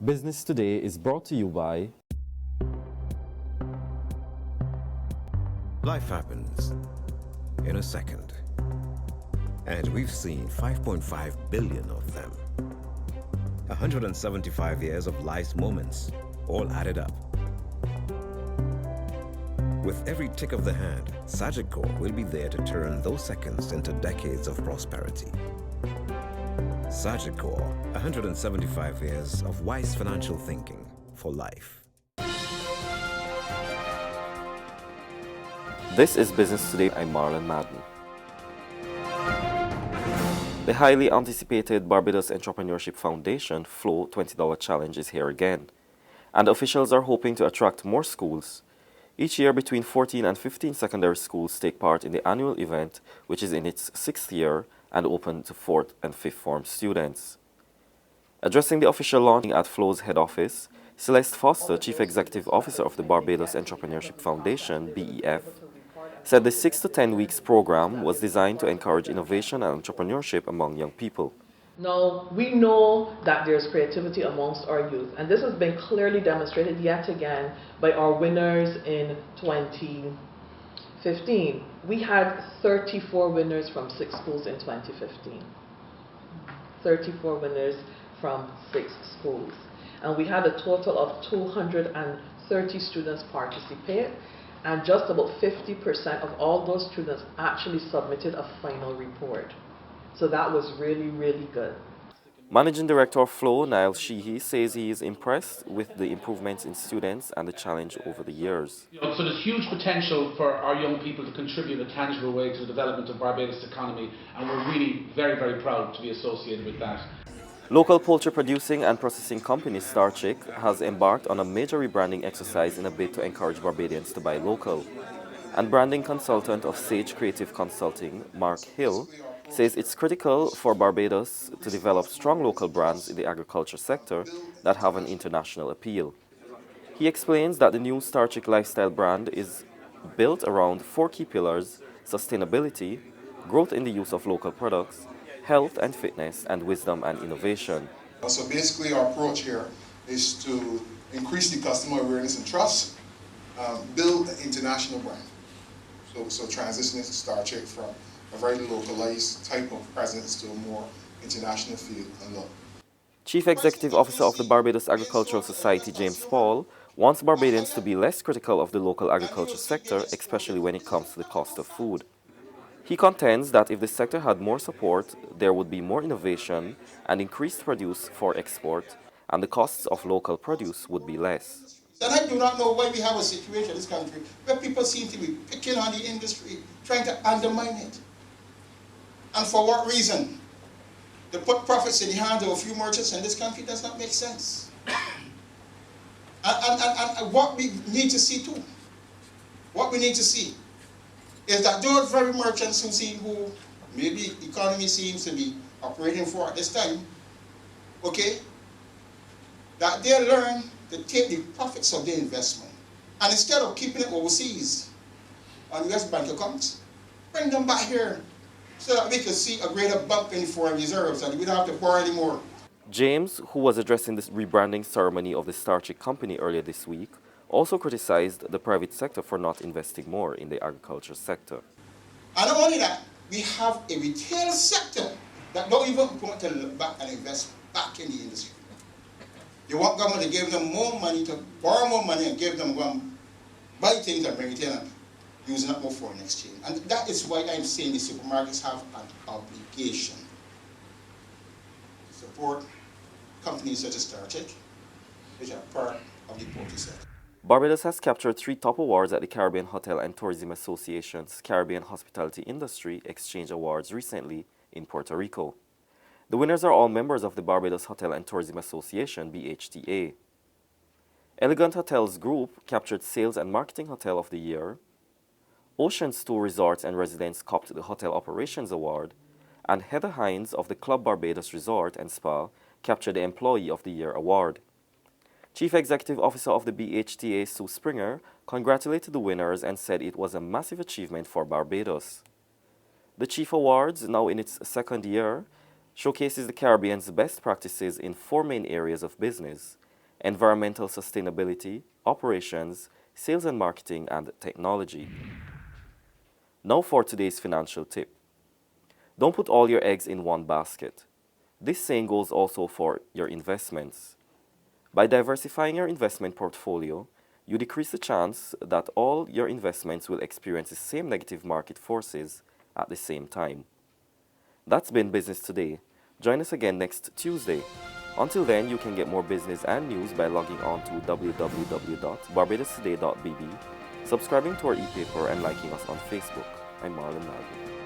Business Today is brought to you by Life happens in a second, and we've seen 5.5 billion of them. 175 years of life's moments, all added up. With every tick of the hand, Sagicor will be there to turn those seconds into decades of prosperity. Sagicor, 175 years of wise financial thinking for life. This is Business Today. I'm Marlon Madden. The highly anticipated Barbados Entrepreneurship Foundation Flow $20 Challenge is here again, and officials are hoping to attract more schools. Each year, between 14 and 15 secondary schools take part in the annual event, which is in its 6th year and open to 4th and 5th form students. Addressing the official launching at Flow's head office, Celeste Foster, Chief Executive Officer of the Barbados Entrepreneurship Foundation, BEF, said the 6 to 10 weeks program was designed to encourage innovation and entrepreneurship among young people. Now, we know that there's creativity amongst our youth, and this has been clearly demonstrated yet again by our winners in 2015. We had 34 winners from 6 schools in 2015. 34 winners from 6 schools. And we had a total of 230 students participate, and just about 50% of all those students actually submitted a final report. So that was really, really good. Managing Director of Flow, Niall Sheehy, says he is impressed with the improvements in students and the challenge over the years. So there's huge potential for our young people to contribute in a tangible way to the development of Barbados' economy, and we're really very, very proud to be associated with that. Local poultry producing and processing company Starchick has embarked on a major rebranding exercise in a bid to encourage Barbadians to buy local. And branding consultant of Sage Creative Consulting, Mark Hill, says it's critical for Barbados to develop strong local brands in the agriculture sector that have an international appeal. He explains that the new Starchick lifestyle brand is built around 4 key pillars: sustainability, growth in the use of local products, health and fitness, and wisdom and innovation. So basically our approach here is to increase the customer awareness and trust, build an international brand. So transitioning to Starchick from a very localized type of presence to a more international feel and look. Chief Executive Officer of the Barbados Agricultural Society, James Paul, wants Barbadians to be less critical of the local agriculture sector, especially when it comes to the cost of food. He contends that if the sector had more support, there would be more innovation and increased produce for export, and the costs of local produce would be less. And I do not know why we have a situation in this country where people seem to be picking on the industry, trying to undermine it. And for what reason? To put profits in the hands of a few merchants in this country does not make sense. And what we need to see too, is that those very merchants who maybe the economy seems to be operating for at this time, okay, that they learn to take the profits of their investment, and instead of keeping it overseas on US bank accounts, bring them back here so that we can see a greater bump in foreign reserves and we don't have to borrow anymore. James, who was addressing this rebranding ceremony of the Starchick company earlier this week, also criticized the private sector for not investing more in the agriculture sector. And not only that, we have a retail sector that don't even want to look back and invest back in the industry. They want government to give them more money, to borrow more money and give them buy things and bring it in and using up more foreign exchange. And that is why I'm saying the supermarkets have an obligation to support companies such as Starchick, which are part of the poultry sector. Barbados has captured 3 top awards at the Caribbean Hotel and Tourism Association's Caribbean Hospitality Industry Exchange Awards recently in Puerto Rico. The winners are all members of the Barbados Hotel and Tourism Association, BHTA. Elegant Hotels Group captured Sales and Marketing Hotel of the Year. Oceans 2 Resorts and Residents copped the Hotel Operations Award, and Heather Hines of the Club Barbados Resort and Spa captured the Employee of the Year award. Chief Executive Officer of the BHTA, Sue Springer, congratulated the winners and said it was a massive achievement for Barbados. The Chief Awards, now in its 2nd year, showcases the Caribbean's best practices in 4 main areas of business: environmental sustainability, operations, sales and marketing, and technology. Now for today's financial tip. Don't put all your eggs in one basket. This saying goes also for your investments. By diversifying your investment portfolio, you decrease the chance that all your investments will experience the same negative market forces at the same time. That's been Business Today. Join us again next Tuesday. Until then, you can get more business and news by logging on to www.barbadostoday.bb, subscribing to our e-paper, and liking us on Facebook. I'm Marlon Malvin.